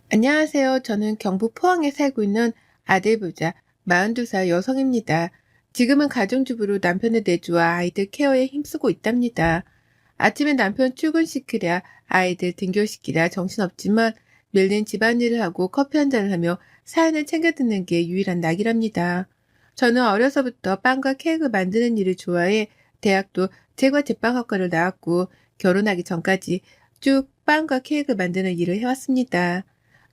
안녕하세요. 저는 경북 포항에 살고 있는 아들 부자 42살 여성입니다. 지금은 가정주부로 남편의 내조와 아이들 케어에 힘쓰고 있답니다. 아침에 남편 출근시키랴 아이들 등교시키랴 정신없지만 밀린 집안일을 하고 커피 한 잔을 하며 사연을 챙겨 듣는 게 유일한 낙이랍니다. 저는 어려서부터 빵과 케이크 만드는 일을 좋아해 대학도 제과 제빵학과를 나왔고 결혼하기 전까지 쭉 빵과 케이크 만드는 일을 해왔습니다.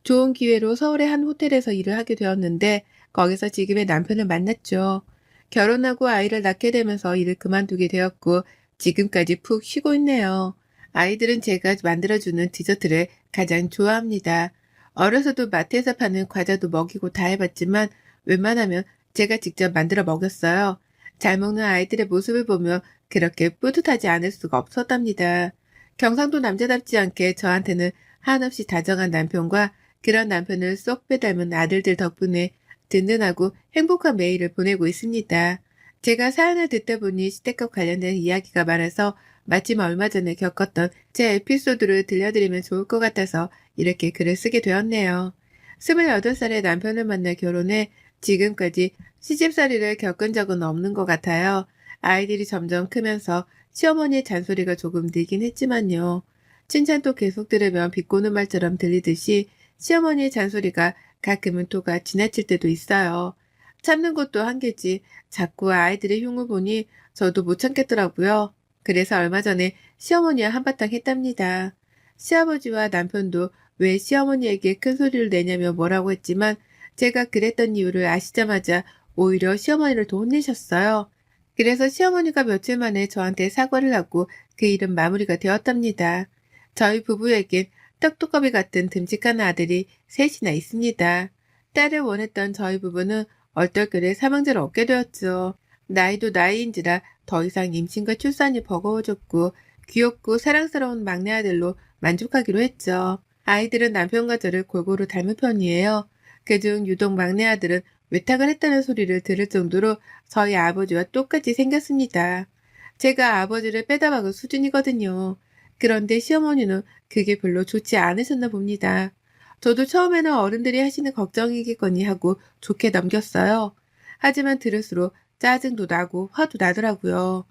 좋은 기회로 서울의 한 호텔에서 일을 하게 되었는데 거기서 지금의 남편을 만났죠. 결혼하고 아이를 낳게 되면서 일을 그만두게 되었고 지금까지 푹 쉬고 있네요. 아이들은 제가 만들어주는 디저트를 가장 좋아합니다. 어려서도 마트에서 파는 과자도 먹이고 다 해봤지만 웬만하면 제가 직접 만들어 먹였어요. 잘 먹는 아이들의 모습을 보며 그렇게 뿌듯하지 않을 수가 없었답니다. 경상도 남자답지 않게 저한테는 한없이 다정한 남편과 그런 남편을 쏙 빼닮은 아들들 덕분에 든든하고 행복한 매일을 보내고 있습니다. 제가 사연을 듣다 보니 시댁과 관련된 이야기가 많아서 마침 얼마 전에 겪었던 제 에피소드를 들려드리면 좋을 것 같아서 이렇게 글을 쓰게 되었네요. 28살에 남편을 만나 결혼해 지금까지 시집살이를 겪은 적은 없는 것 같아요. 아이들이 점점 크면서 시어머니의 잔소리가 조금 늘긴 했지만요. 칭찬도 계속 들으면 비꼬는 말처럼 들리듯이 시어머니의 잔소리가 가끔은 토가 지나칠 때도 있어요. 참는 것도 한계지 자꾸 아이들의 흉을 보니 저도 못 참겠더라고요. 그래서 얼마 전에 시어머니와 한바탕 했답니다. 시아버지와 남편도 왜 시어머니에게 큰 소리를 내냐며 뭐라고 했지만 제가 그랬던 이유를 아시자마자 오히려 시어머니를 더 혼내셨어요. 그래서 시어머니가 며칠 만에 저한테 사과를 하고 그 일은 마무리가 되었답니다. 저희 부부에겐 떡두꺼비 같은 듬직한 아들이 셋이나 있습니다. 딸을 원했던 저희 부부는 얼떨결에 삼형제를 얻게 되었죠. 나이도 나이인지라 더 이상 임신과 출산이 버거워졌고 귀엽고 사랑스러운 막내 아들로 만족하기로 했죠. 아이들은 남편과 저를 골고루 닮은 편이에요. 그중 유독 막내 아들은 외탁을 했다는 소리를 들을 정도로 저희 아버지와 똑같이 생겼습니다. 제가 아버지를 빼다 박을 수준이거든요. 그런데 시어머니는 그게 별로 좋지 않으셨나 봅니다. 저도 처음에는 어른들이 하시는 걱정이겠거니 하고 좋게 넘겼어요. 하지만 들을수록 짜증도 나고 화도 나더라고요.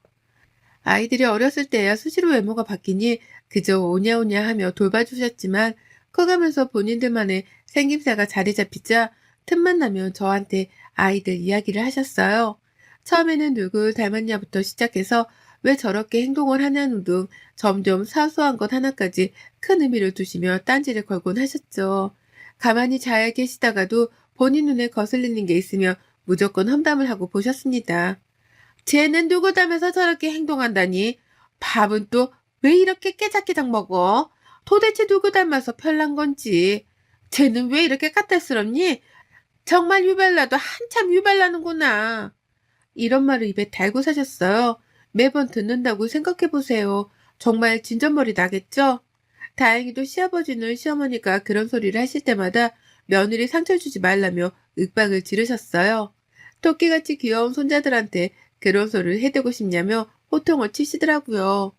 아이들이 어렸을 때야 수시로 외모가 바뀌니 그저 오냐오냐 하며 돌봐주셨지만 커가면서 본인들만의 생김새가 자리 잡히자 틈만 나면 저한테 아이들 이야기를 하셨어요. 처음에는 누굴 닮았냐부터 시작해서 왜 저렇게 행동을 하냐는 등 점점 사소한 것 하나까지 큰 의미를 두시며 딴지를 걸곤 하셨죠. 가만히 잘 계시다가도 본인 눈에 거슬리는 게 있으면 무조건 험담을 하고 보셨습니다. 쟤는 누구 닮아서 저렇게 행동한다니? 밥은 또 왜 이렇게 깨작깨작 먹어? 도대체 누구 닮아서 편난 건지. 쟤는 왜 이렇게 까탈스럽니? 정말 유발라도 한참 유발나는구나. 이런 말을 입에 달고 사셨어요. 매번 듣는다고 생각해보세요. 정말 진전머리 나겠죠? 다행히도 시아버지는 시어머니가 그런 소리를 하실 때마다 며느리 상처 주지 말라며 윽박을 지르셨어요. 토끼같이 귀여운 손자들한테 그런 소리를 해대고 싶냐며 호통을 치시더라고요.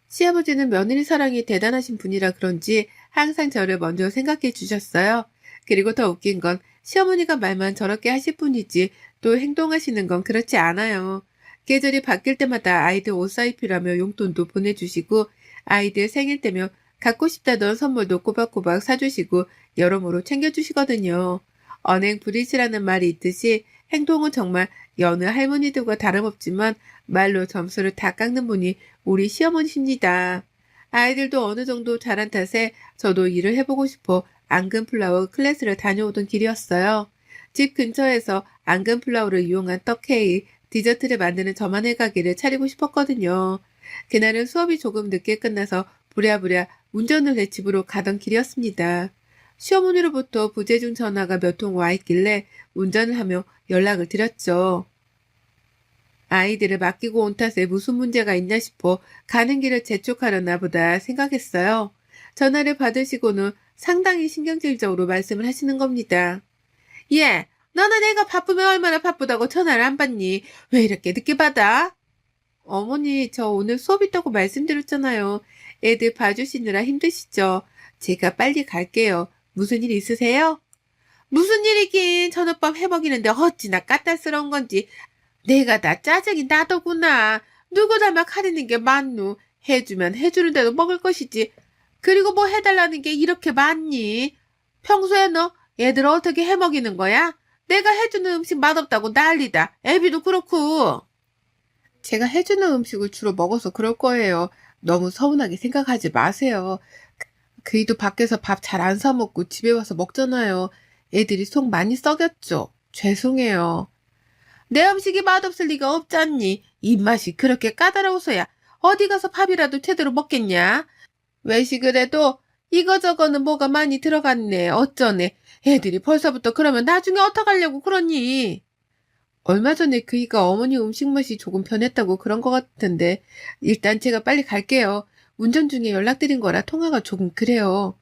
시아버지는 며느리 사랑이 대단하신 분이라 그런지 항상 저를 먼저 생각해 주셨어요. 그리고 더 웃긴 건 시어머니가 말만 저렇게 하실 뿐이지 또 행동하시는 건 그렇지 않아요. 계절이 바뀔 때마다 아이들 옷 사입히라며 용돈도 보내주시고 아이들 생일 때면 갖고 싶다던 선물도 꼬박꼬박 사주시고 여러모로 챙겨주시거든요. 언행불이시라는 말이 있듯이 행동은 정말 여느 할머니들과 다름없지만 말로 점수를 다 깎는 분이 우리 시어머니십니다. 아이들도 어느 정도 자란 탓에 저도 일을 해보고 싶어 앙금플라워 클래스를 다녀오던 길이었어요. 집 근처에서 앙금플라워를 이용한 떡케이크, 디저트를 만드는 저만의 가게를 차리고 싶었거든요. 그날은 수업이 조금 늦게 끝나서 부랴부랴 운전을 내 집으로 가던 길이었습니다. 시어머니로부터 부재중 전화가 몇 통 와 있길래 운전을 하며 연락을 드렸죠. 아이들을 맡기고 온 탓에 무슨 문제가 있나 싶어 가는 길을 재촉하려나 보다 생각했어요. 전화를 받으시고는 상당히 신경질적으로 말씀을 하시는 겁니다. 예, 너는 애가 바쁘면 얼마나 바쁘다고 전화를 안 받니? 왜 이렇게 늦게 받아? 어머니, 저 오늘 수업 있다고 말씀드렸잖아요. 애들 봐주시느라 힘드시죠? 제가 빨리 갈게요. 무슨 일 있으세요? 무슨 일이긴 저녁밥 해먹이는데 어찌나 까탈스러운 건지 내가 다 짜증이 나더구나. 누구 닮아 가리는 게 많노. 해주면 해주는 대로 먹을 것이지. 그리고 뭐 해달라는 게 이렇게 많니? 평소에 너 애들 어떻게 해먹이는 거야? 내가 해주는 음식 맛없다고 난리다. 애비도 그렇고. 제가 해주는 음식을 주로 먹어서 그럴 거예요. 너무 서운하게 생각하지 마세요. 그이도 밖에서 밥 잘 안 사 먹고 집에 와서 먹잖아요. 애들이 속 많이 썩였죠. 죄송해요. 내 음식이 맛없을 리가 없잖니. 입맛이 그렇게 까다로워서야 어디 가서 밥이라도 제대로 먹겠냐? 외식을 해도 이거저거는 뭐가 많이 들어갔네. 어쩌네. 애들이 벌써부터 그러면 나중에 어떡하려고 그러니? 얼마 전에 그이가 어머니 음식 맛이 조금 변했다고 그런 것 같은데 일단 제가 빨리 갈게요. 운전 중에 연락드린 거라 통화가 조금 그래요.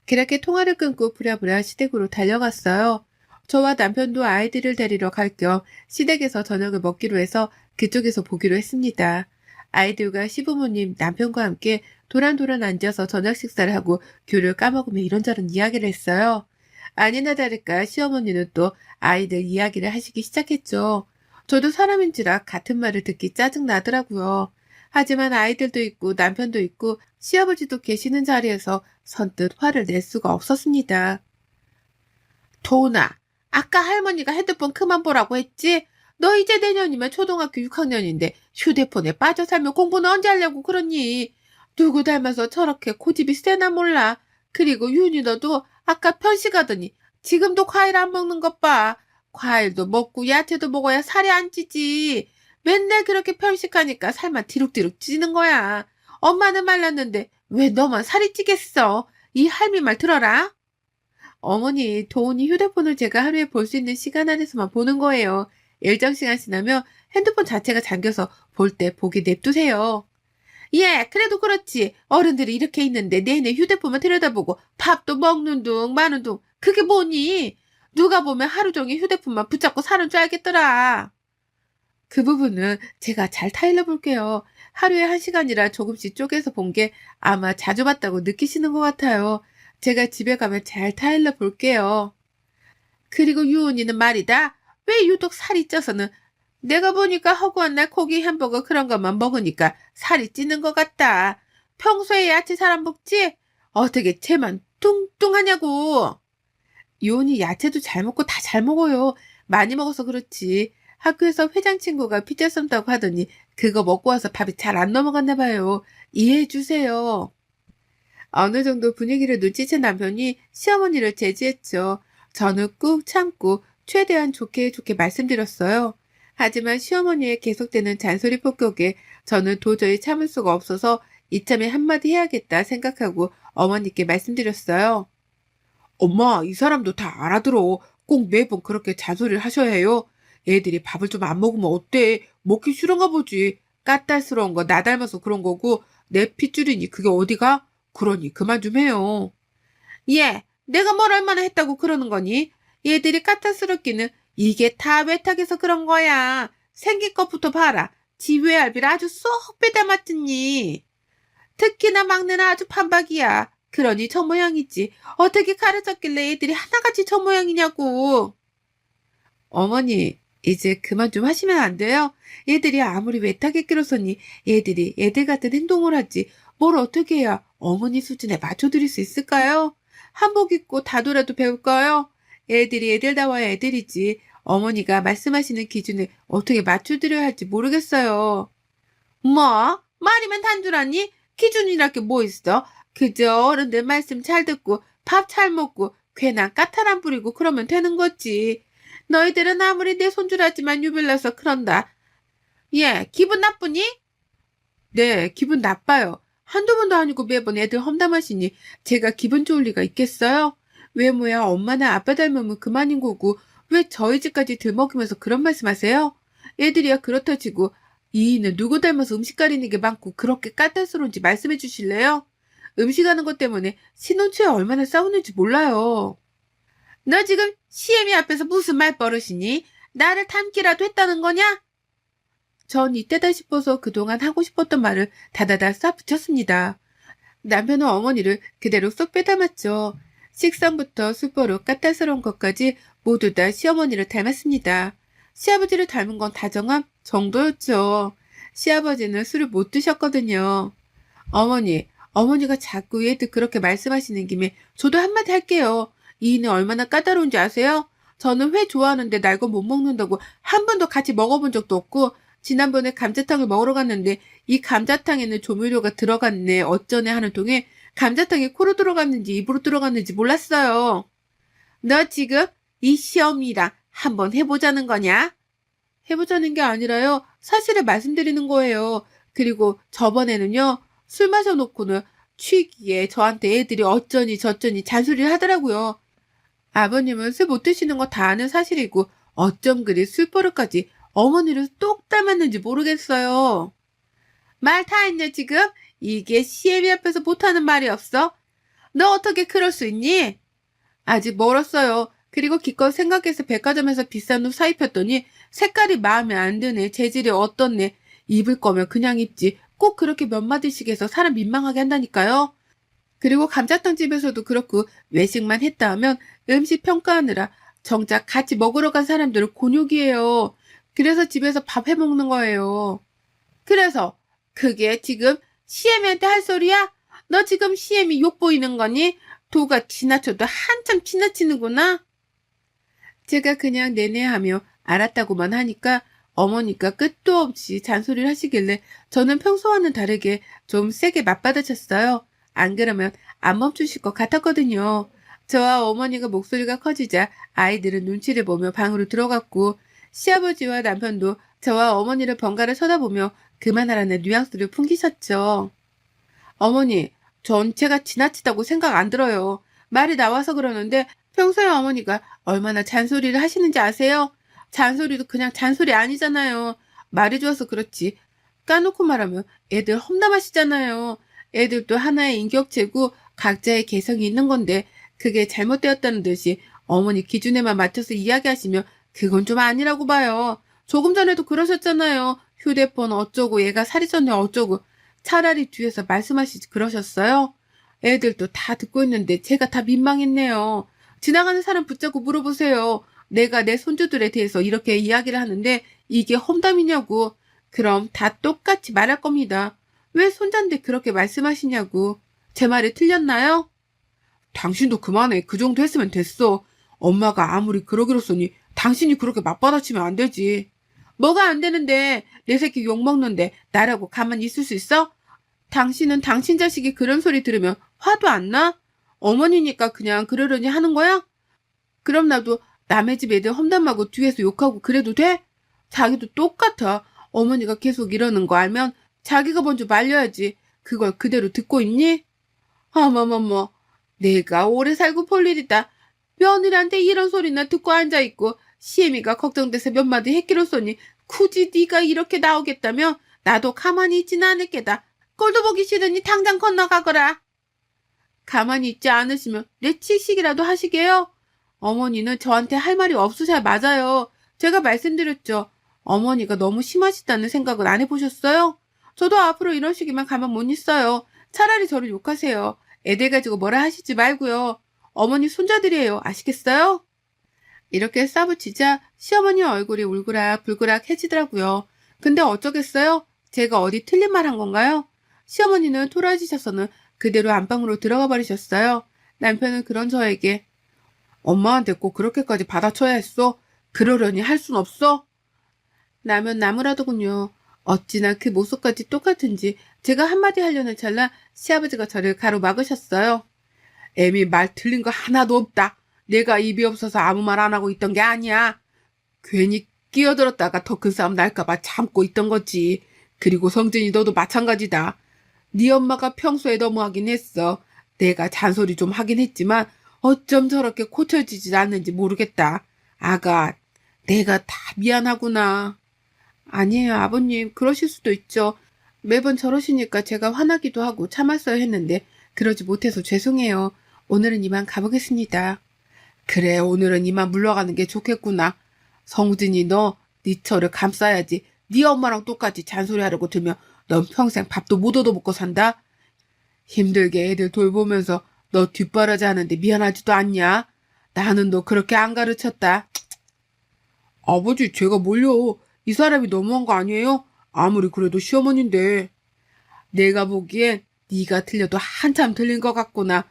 그렇게 통화를 끊고 부랴부랴 시댁으로 달려갔어요. 저와 남편도 아이들을 데리러 갈 겸 시댁에서 저녁을 먹기로 해서 그쪽에서 보기로 했습니다. 아이들과 시부모님, 남편과 함께 도란도란 앉아서 저녁 식사를 하고 귤을 까먹으며 이런저런 이야기를 했어요. 아니나 다를까 시어머니는 또 아이들 이야기를 하시기 시작했죠. 저도 사람인지라 같은 말을 듣기 짜증나더라고요. 하지만 아이들도 있고 남편도 있고 시아버지도 계시는 자리에서 선뜻 화를 낼 수가 없었습니다. 도훈아, 아까 할머니가 핸드폰 그만 보라고 했지? 너 이제 내년이면 초등학교 6학년인데 휴대폰에 빠져 살면 공부는 언제 하려고 그러니? 누구 닮아서 저렇게 고집이 세나 몰라. 그리고 윤희 너도 아까 편식하더니 지금도 과일 안 먹는 것 봐. 과일도 먹고 야채도 먹어야 살이 안 찌지. 맨날 그렇게 편식하니까 살만 디룩디룩 찌는 거야. 엄마는 말랐는데 왜 너만 살이 찌겠어? 이 할미 말 들어라. 어머니, 도훈이 휴대폰을 제가 하루에 볼 수 있는 시간 안에서만 보는 거예요. 일정 시간 지나면 핸드폰 자체가 잠겨서 볼 때 보기 냅두세요. 예, 그래도 그렇지. 어른들이 이렇게 있는데 내내 휴대폰만 들여다보고 밥도 먹는 둥 마는 둥 그게 뭐니? 누가 보면 하루 종일 휴대폰만 붙잡고 사는 줄 알겠더라. 그 부분은 제가 잘 타일러 볼게요. 하루에 1시간이라 조금씩 쪼개서 본 게 아마 자주 봤다고 느끼시는 것 같아요. 제가 집에 가면 잘 타일러 볼게요. 그리고 유은이는 말이다. 왜 유독 살이 쪄서는 내가 보니까 허구한 날 고기 햄버거 그런 것만 먹으니까 살이 찌는 것 같다. 평소에 야채 잘 안 먹지? 어떻게 쟤만 뚱뚱하냐고. 유은이 야채도 잘 먹고 다 잘 먹어요. 많이 먹어서 그렇지. 학교에서 회장 친구가 피자 쏜다고 하더니 그거 먹고 와서 밥이 잘 안 넘어갔나 봐요. 이해해 주세요. 어느 정도 분위기를 눈치챈 남편이 시어머니를 제지했죠. 저는 꾹 참고 최대한 좋게 좋게 말씀드렸어요. 하지만 시어머니의 계속되는 잔소리 폭격에 저는 도저히 참을 수가 없어서 이참에 한마디 해야겠다 생각하고 어머니께 말씀드렸어요. 엄마, 이 사람도 다 알아들어. 꼭 매번 그렇게 잔소리를 하셔야 해요. 애들이 밥을 좀 안 먹으면 어때? 먹기 싫은가 보지. 까탈스러운 거 나 닮아서 그런 거고 내 핏줄이니 그게 어디가? 그러니 그만 좀 해요. 예, 내가 뭘 얼마나 했다고 그러는 거니? 얘들이 까탈스럽기는 이게 다 외탁에서 그런 거야. 생긴 것부터 봐라. 지 외할비를 아주 쏙 빼닮았더니. 특히나 막내는 아주 판박이야. 그러니 저 모양이지. 어떻게 가르쳤길래 애들이 하나같이 저 모양이냐고. 어머니, 이제 그만 좀 하시면 안 돼요? 얘들이 아무리 외탁에 끼로서니 얘들이 애들 같은 행동을 하지 뭘 어떻게 해야 어머니 수준에 맞춰드릴 수 있을까요? 한복 입고 다도라도 배울까요? 애들이 애들다워야 애들이지. 어머니가 말씀하시는 기준에 어떻게 맞춰드려야 할지 모르겠어요. 뭐? 말이면 단줄하니? 기준이랄 게 뭐 있어? 그저 어른들 말씀 잘 듣고 밥 잘 먹고 괜한 까탈 안 부리고 그러면 되는 거지. 너희들은 아무리 내 손주라지만 유별나서 그런다. 예, 기분 나쁘니? 네, 기분 나빠요. 한두 번도 아니고 매번 애들 험담하시니 제가 기분 좋을 리가 있겠어요? 외모야 엄마나 아빠 닮으면 그만인 거고 왜 저희 집까지 들먹이면서 그런 말씀하세요? 애들이야 그렇다 치고 이이는 누구 닮아서 음식 가리는 게 많고 그렇게 까탈스러운지 말씀해 주실래요? 음식하는 것 때문에 신혼초에 얼마나 싸우는지 몰라요. 너 지금 시애미 앞에서 무슨 말버릇이니? 나를 닮기라도 했다는 거냐? 전 이때다 싶어서 그동안 하고 싶었던 말을 다다다 싹 붙였습니다. 남편은 어머니를 그대로 쏙 빼닮았죠. 식성부터 수보로 까탈스러운 것까지 모두 다 시어머니를 닮았습니다. 시아버지를 닮은 건 다정함 정도였죠. 시아버지는 술을 못 드셨거든요. 어머니가 자꾸 얘들 그렇게 말씀하시는 김에 저도 한마디 할게요. 이인은 얼마나 까다로운지 아세요? 저는 회 좋아하는데 날거 못 먹는다고 한 번도 같이 먹어본 적도 없고 지난번에 감자탕을 먹으러 갔는데 이 감자탕에는 조미료가 들어갔네 어쩌네 하는 통에 감자탕이 코로 들어갔는지 입으로 들어갔는지 몰랐어요. 너 지금 이 시험이랑 한번 해보자는 거냐? 해보자는 게 아니라요. 사실을 말씀드리는 거예요. 그리고 저번에는요. 술 마셔놓고는 취기에 저한테 애들이 어쩌니 저쩌니 잔소리를 하더라고요. 아버님은 술 못 드시는 거 다 아는 사실이고 어쩜 그리 술버릇까지 어머니를 똑 닮았는지 모르겠어요. 말 다 했냐 지금? 이게 시애미 앞에서 못하는 말이 없어? 너 어떻게 그럴 수 있니? 아직 멀었어요. 그리고 기껏 생각해서 백화점에서 비싼 옷 사입혔더니 색깔이 마음에 안 드네. 재질이 어떻네. 입을 거면 그냥 입지. 꼭 그렇게 몇 마디씩 해서 사람 민망하게 한다니까요. 그리고 감자탕 집에서도 그렇고 외식만 했다 하면 음식 평가하느라 정작 같이 먹으러 간 사람들은 곤욕이에요. 그래서 집에서 밥 해먹는 거예요. 그래서 그게 지금 시애미한테 할 소리야? 너 지금 시애미 욕 보이는 거니? 도가 지나쳐도 한참 지나치는구나. 제가 그냥 내내하며 알았다고만 하니까 어머니가 끝도 없이 잔소리를 하시길래 저는 평소와는 다르게 좀 세게 맞받아쳤어요. 안 그러면 안 멈추실 것 같았거든요. 저와 어머니가 목소리가 커지자 아이들은 눈치를 보며 방으로 들어갔고 시아버지와 남편도 저와 어머니를 번갈아 쳐다보며 그만하라는 뉘앙스를 풍기셨죠. 어머니, 전체가 지나치다고 생각 안 들어요. 말이 나와서 그러는데 평소에 어머니가 얼마나 잔소리를 하시는지 아세요? 잔소리도 그냥 잔소리 아니잖아요. 말이 좋아서 그렇지. 까놓고 말하면 애들 험담하시잖아요. 애들도 하나의 인격체고 각자의 개성이 있는 건데 그게 잘못되었다는 듯이 어머니 기준에만 맞춰서 이야기하시면 그건 좀 아니라고 봐요. 조금 전에도 그러셨잖아요. 휴대폰 어쩌고 얘가 살이 쪘네 어쩌고. 차라리 뒤에서 말씀하시지 그러셨어요? 애들도 다 듣고 있는데 제가 다 민망했네요. 지나가는 사람 붙잡고 물어보세요. 내가 내 손주들에 대해서 이렇게 이야기를 하는데 이게 험담이냐고. 그럼 다 똑같이 말할 겁니다. 왜 손자인데 그렇게 말씀하시냐고. 제 말이 틀렸나요? 당신도 그만해. 그 정도 했으면 됐어. 엄마가 아무리 그러기로써니 당신이 그렇게 맞받아치면 안 되지. 뭐가 안 되는데 내 새끼 욕먹는데 나라고 가만히 있을 수 있어? 당신은 당신 자식이 그런 소리 들으면 화도 안 나? 어머니니까 그냥 그러려니 하는 거야? 그럼 나도 남의 집 애들 험담하고 뒤에서 욕하고 그래도 돼? 자기도 똑같아. 어머니가 계속 이러는 거 알면 자기가 먼저 말려야지. 그걸 그대로 듣고 있니? 어머머머, 내가 오래 살고 볼 일이다. 며느리한테 이런 소리나 듣고 앉아있고 시애미가 걱정돼서 몇 마디 했기로써니 굳이 네가 이렇게 나오겠다며 나도 가만히 있지는 않을 게다. 꼴도 보기 싫으니 당장 건너가거라. 가만히 있지 않으시면 내치식이라도 하시게요. 어머니는 저한테 할 말이 없으셔야 맞아요. 제가 말씀드렸죠. 어머니가 너무 심하시다는 생각은 안 해보셨어요? 저도 앞으로 이런 식이면 가만 못 있어요. 차라리 저를 욕하세요. 애들 가지고 뭐라 하시지 말고요. 어머니 손자들이에요. 아시겠어요? 이렇게 싸붙이자 시어머니 얼굴이 울그락불그락 해지더라고요. 근데 어쩌겠어요? 제가 어디 틀린 말 한 건가요? 시어머니는 토라지셔서는 그대로 안방으로 들어가 버리셨어요. 남편은 그런 저에게 엄마한테 꼭 그렇게까지 받아쳐야 했어? 그러려니 할 순 없어? 나면 나무라더군요. 어찌나 그 모습까지 똑같은지 제가 한마디 하려는 찰나 시아버지가 저를 가로막으셨어요. 애미 말 틀린 거 하나도 없다. 내가 입이 없어서 아무 말 안 하고 있던 게 아니야. 괜히 끼어들었다가 더 큰 싸움 날까봐 참고 있던 거지. 그리고 성진이 너도 마찬가지다. 네 엄마가 평소에 너무하긴 했어. 내가 잔소리 좀 하긴 했지만 어쩜 저렇게 고쳐지지 않는지 모르겠다. 아가, 내가 다 미안하구나. 아니에요, 아버님. 그러실 수도 있죠. 매번 저러시니까 제가 화나기도 하고 참았어야 했는데 그러지 못해서 죄송해요. 오늘은 이만 가보겠습니다. 그래, 오늘은 이만 물러가는 게 좋겠구나. 성진이 너, 네 처를 감싸야지. 네 엄마랑 똑같이 잔소리하려고 들면 넌 평생 밥도 못 얻어먹고 산다. 힘들게 애들 돌보면서 너 뒷바라지 하는데 미안하지도 않냐? 나는 너 그렇게 안 가르쳤다. 아버지, 제가 뭘요? 이 사람이 너무한 거 아니에요? 아무리 그래도 시어머니인데. 내가 보기엔 네가 틀려도 한참 틀린 것 같구나.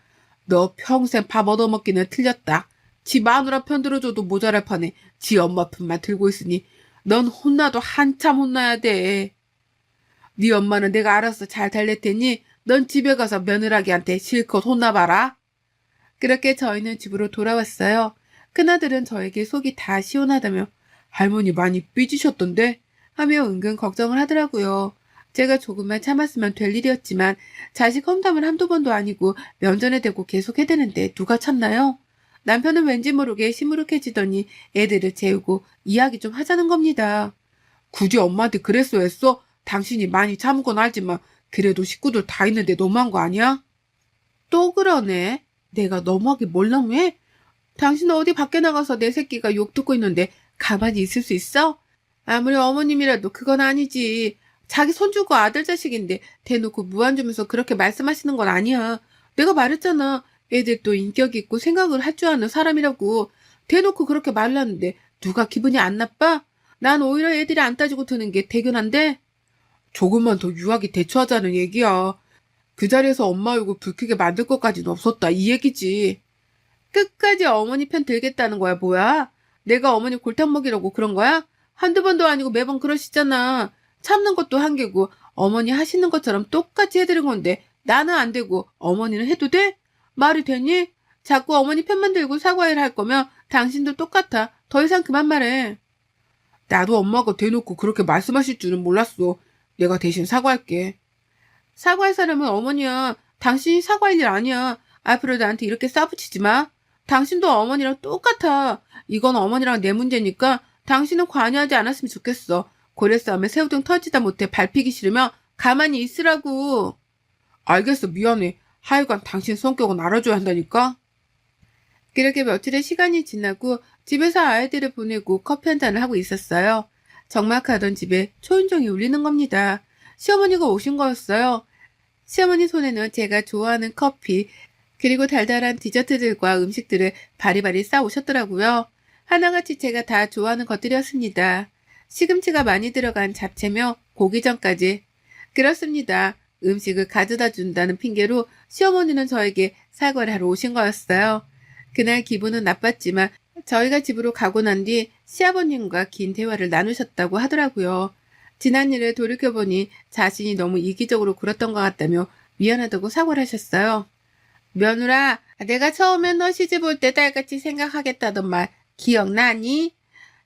너 평생 밥 얻어먹기는 틀렸다. 지 마누라 편들어줘도 모자랄 판에 지 엄마 편만 들고 있으니 넌 혼나도 한참 혼나야 돼. 네 엄마는 내가 알아서 잘 달랠 테니 넌 집에 가서 며느라기한테 실컷 혼나봐라. 그렇게 저희는 집으로 돌아왔어요. 큰아들은 저에게 속이 다 시원하다며 할머니 많이 삐지셨던데? 하며 은근 걱정을 하더라고요. 제가 조금만 참았으면 될 일이었지만 자식 험담을 한두 번도 아니고 면전에 대고 계속 해대는데 누가 참나요? 남편은 왠지 모르게 시무룩해지더니 애들을 재우고 이야기 좀 하자는 겁니다. 굳이 엄마한테 그랬어 했어? 당신이 많이 참은 건 알지만 그래도 식구들 다 있는데 너무한 거 아니야? 또 그러네. 내가 너무하게 뭘 너무해? 당신은 어디 밖에 나가서 내 새끼가 욕 듣고 있는데 가만히 있을 수 있어? 아무리 어머님이라도 그건 아니지. 자기 손주고 아들 자식인데 대놓고 무안 주면서 그렇게 말씀하시는 건 아니야. 내가 말했잖아. 애들도 인격 있고 생각을 할 줄 아는 사람이라고. 대놓고 그렇게 말하는데 누가 기분이 안 나빠? 난 오히려 애들이 안 따지고 드는 게 대견한데? 조금만 더 유하게 대처하자는 얘기야. 그 자리에서 엄마 욕을 불쾌게 만들 것까지는 없었다. 이 얘기지. 끝까지 어머니 편 들겠다는 거야, 뭐야? 내가 어머니 골탕 먹이라고 그런 거야? 한두 번도 아니고 매번 그러시잖아. 참는 것도 한계고 어머니 하시는 것처럼 똑같이 해드린 건데 나는 안 되고 어머니는 해도 돼? 말이 되니? 자꾸 어머니 편만 들고 사과를 할 거면 당신도 똑같아. 더 이상 그만 말해. 나도 엄마가 대놓고 그렇게 말씀하실 줄은 몰랐어. 내가 대신 사과할게. 사과할 사람은 어머니야. 당신이 사과할 일 아니야. 앞으로 나한테 이렇게 싸붙이지 마. 당신도 어머니랑 똑같아. 이건 어머니랑 내 문제니까 당신은 관여하지 않았으면 좋겠어. 고래 싸움에 새우등 터지다 못해 밟히기 싫으면 가만히 있으라고. 알겠어, 미안해. 하여간 당신 성격은 알아줘야 한다니까. 그렇게 며칠의 시간이 지나고 집에서 아이들을 보내고 커피 한 잔을 하고 있었어요. 적막하던 집에 초인종이 울리는 겁니다. 시어머니가 오신 거였어요. 시어머니 손에는 제가 좋아하는 커피, 그리고 달달한 디저트들과 음식들을 바리바리 싸오셨더라고요. 하나같이 제가 다 좋아하는 것들이었습니다. 시금치가 많이 들어간 잡채며 고기전까지. 그렇습니다. 음식을 가져다 준다는 핑계로 시어머니는 저에게 사과를 하러 오신 거였어요. 그날 기분은 나빴지만 저희가 집으로 가고 난 뒤 시아버님과 긴 대화를 나누셨다고 하더라고요. 지난 일을 돌이켜보니 자신이 너무 이기적으로 굴었던 것 같다며 미안하다고 사과를 하셨어요. 며느라, 내가 처음에 너 시집 올 때 딸같이 생각하겠다던 말 기억나니?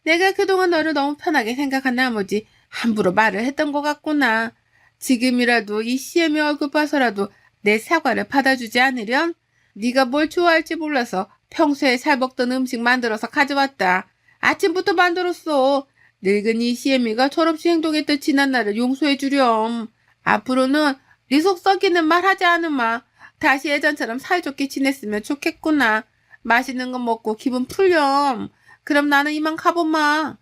내가 그동안 너를 너무 편하게 생각한 나머지 함부로 말을 했던 것 같구나. 지금이라도 이 시엠이 얼굴 봐서라도 내 사과를 받아주지 않으련? 네가 뭘 좋아할지 몰라서 평소에 잘 먹던 음식 만들어서 가져왔다. 아침부터 만들었어. 늙은 이 시애미가 철없이 행동했던 지난 날을 용서해 주렴. 앞으로는 네 속 썩이는 말 하지 않으마. 다시 예전처럼 사이좋게 지냈으면 좋겠구나. 맛있는 거 먹고 기분 풀렴. 그럼 나는 이만 가보마.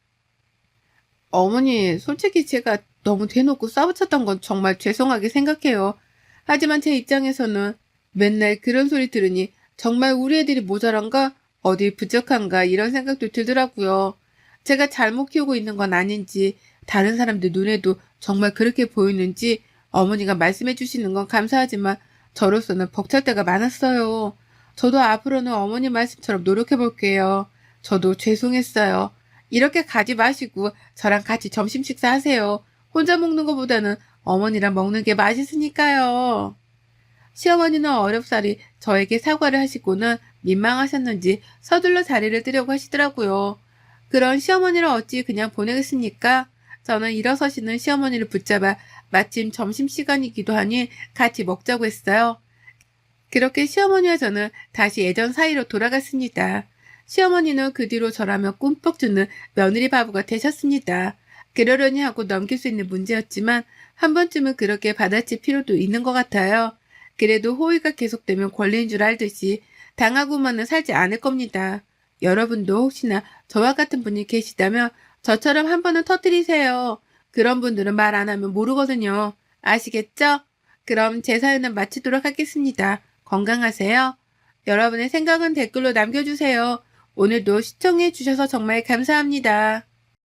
어머니, 솔직히 제가 너무 대놓고 싸우쳤던 건 정말 죄송하게 생각해요. 하지만 제 입장에서는 맨날 그런 소리 들으니 정말 우리 애들이 모자란가? 어디 부족한가? 이런 생각도 들더라고요. 제가 잘못 키우고 있는 건 아닌지, 다른 사람들 눈에도 정말 그렇게 보이는지 어머니가 말씀해 주시는 건 감사하지만 저로서는 벅찰 때가 많았어요. 저도 앞으로는 어머니 말씀처럼 노력해 볼게요. 저도 죄송했어요. 이렇게 가지 마시고 저랑 같이 점심 식사하세요. 혼자 먹는 것보다는 어머니랑 먹는 게 맛있으니까요. 시어머니는 어렵사리 저에게 사과를 하시고는 민망하셨는지 서둘러 자리를 뜨려고 하시더라고요. 그런 시어머니를 어찌 그냥 보내겠습니까? 저는 일어서시는 시어머니를 붙잡아 마침 점심시간이기도 하니 같이 먹자고 했어요. 그렇게 시어머니와 저는 다시 예전 사이로 돌아갔습니다. 시어머니는 그 뒤로 저라며 꿈뻑 주는 며느리 바보가 되셨습니다. 그러려니 하고 넘길 수 있는 문제였지만 한 번쯤은 그렇게 받아칠 필요도 있는 것 같아요. 그래도 호의가 계속되면 권리인 줄 알듯이 당하고만은 살지 않을 겁니다. 여러분도 혹시나 저와 같은 분이 계시다면 저처럼 한 번은 터뜨리세요. 그런 분들은 말 안 하면 모르거든요. 아시겠죠? 그럼 제 사연은 마치도록 하겠습니다. 건강하세요. 여러분의 생각은 댓글로 남겨주세요. 오늘도 시청해주셔서 정말 감사합니다.